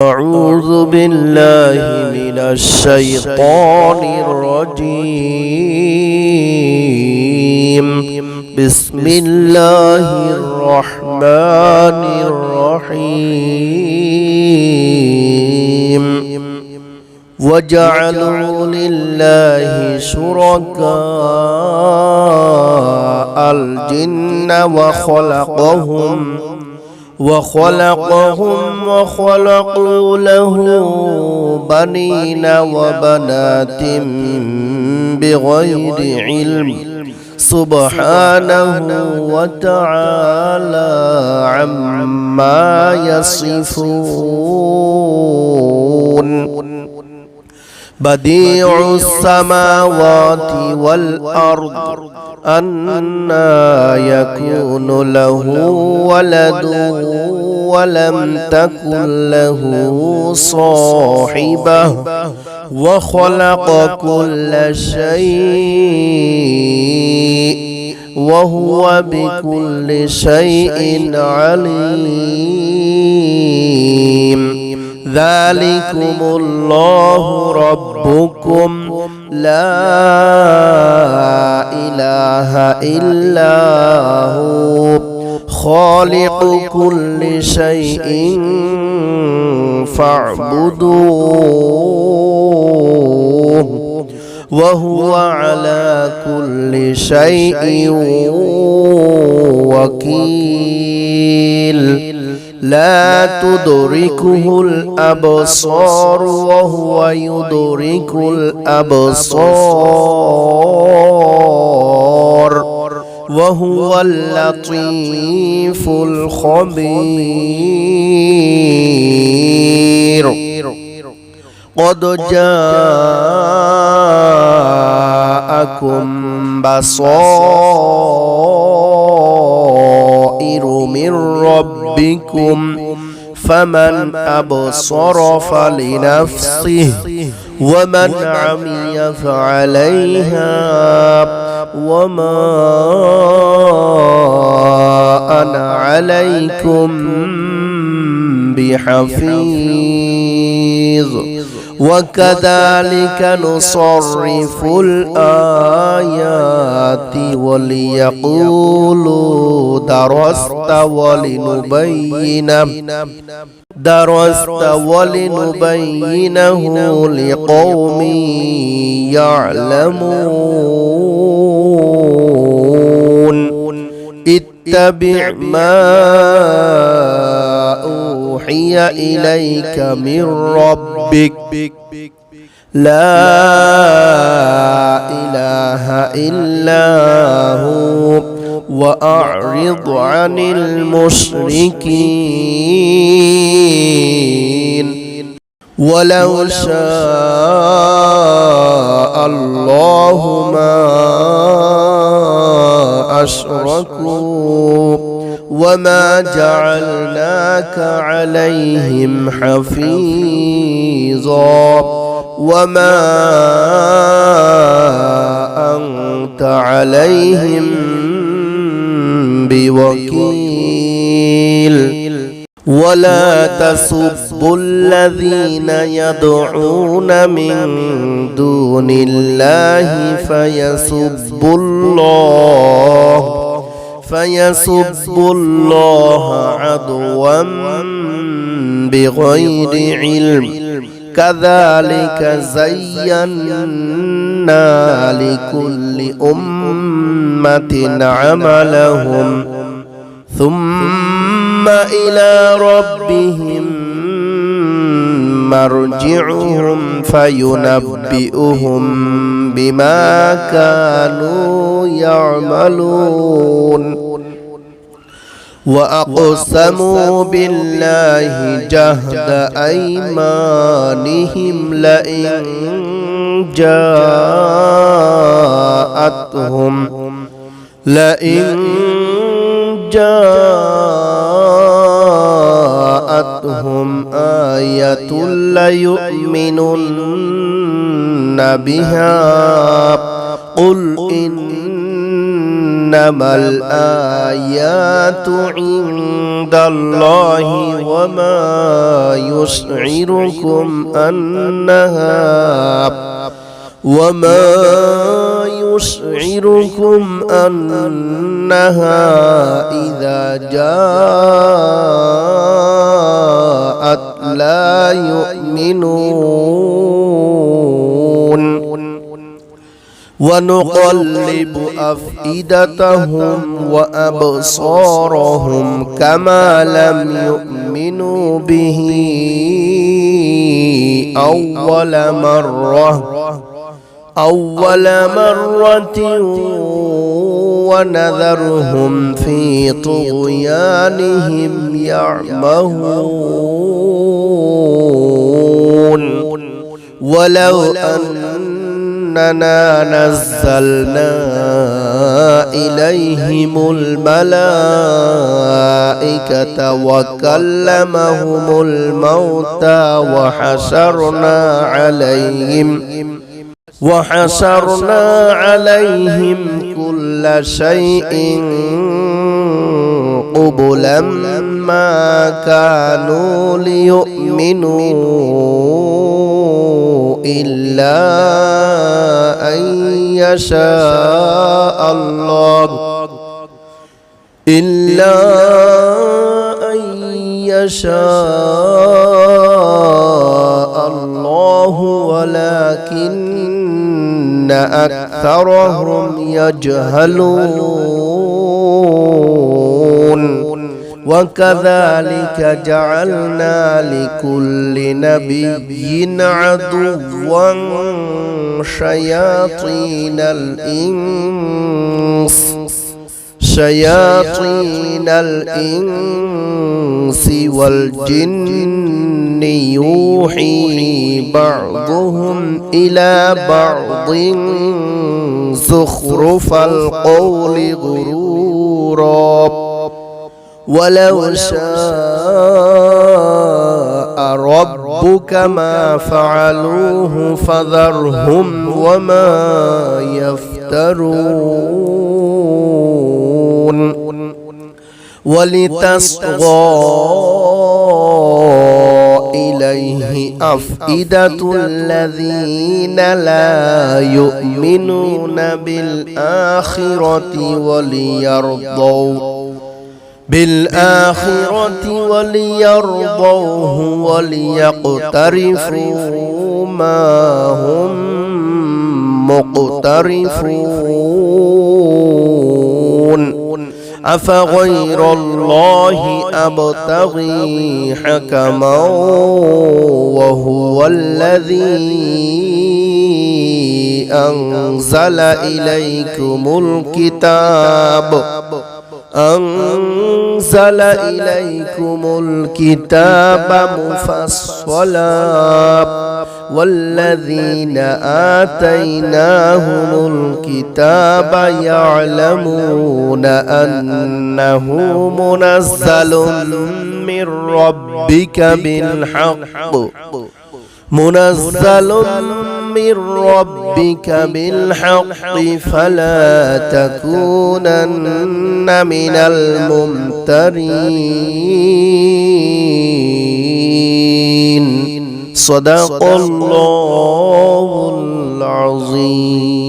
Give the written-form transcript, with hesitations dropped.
أعوذ بالله من الشيطان الرجيم. بسم الله الرحمن الرحيم. وجعلوا لله شركاء الجن وخلقوا له بنين وبنات بغير علم سبحانه وتعالى عما يصفون. بديع السماوات والأرض أنى يكون له ولد ولم تكن له صاحبة وخلق كل شيء وهو بكل شيء عليم. ذلكم الله ربكم لا إله إلا هو خالق كل شيء فاعبدوه وهو على كل شيء وكيل. لا تدركه الأبصار وهو يدرك الأبصار وهو اللطيف الخبير. قد جاءكم بصائر من ربكم فمن أبصر فلنفسه ومن عمي فعليها وما أنا عليكم بحفيظ. وكذلك نصرف الآيات وليقولوا درست ولنبينه لقوم يعلمون. اتبع ما أوحي إليك من ربك لا إله إلا هو وأعرض عن المشركين. ولو شاء الله ما أشركوا وما جعلناك عليهم حفيظا وما أنت عليهم بوكيل. ولا تسبوا الذين يدعون من دون الله فيسبوا الله عدوا بغير علم. كذلك زينا لكل أمة عملهم ثم إلى ربهم مرجعهم فينبئهم بما كانوا يعملون. وأقسموا بالله جهد أيمانهم لئن جاءتهم آية ليؤمنن بها قل إن إنما الآيات عند الله وما يشعركم أنها إذا جاءت لا يؤمنون ونقلب أفئدتهم وأبصارهم كما لم يؤمنوا به أول مرة ونذرهم في طغيانهم يعمهون ولو أننا نزلنا إليهم الملائكة وكلمهم الموتى وحشرنا عليهم كل شيء قبلا ما كانوا ليؤمنوا إلا أن يشاء الله ولكن أكثرهم يجهلون وكذلك جعلنا لكل نبي عدوا شياطين الإنس والجن يوحي بعضهم إلى بعض زخرف القول غرورا ولو شاء ربك ما فعلوه فذرهم وما يفترون ولتصغى إليه أفئدة الذين لا يؤمنون بالآخرة وليرضوه وليقترفوا ما هم مقترفون أفغير الله أبتغي حكما وهو الذي أنزل إليكم الكتاب مفصلا والذين آتيناهم الكتاب يعلمون أنه منزل من ربك بالحق فلا تكونن من الممترين صدق الله العظيم.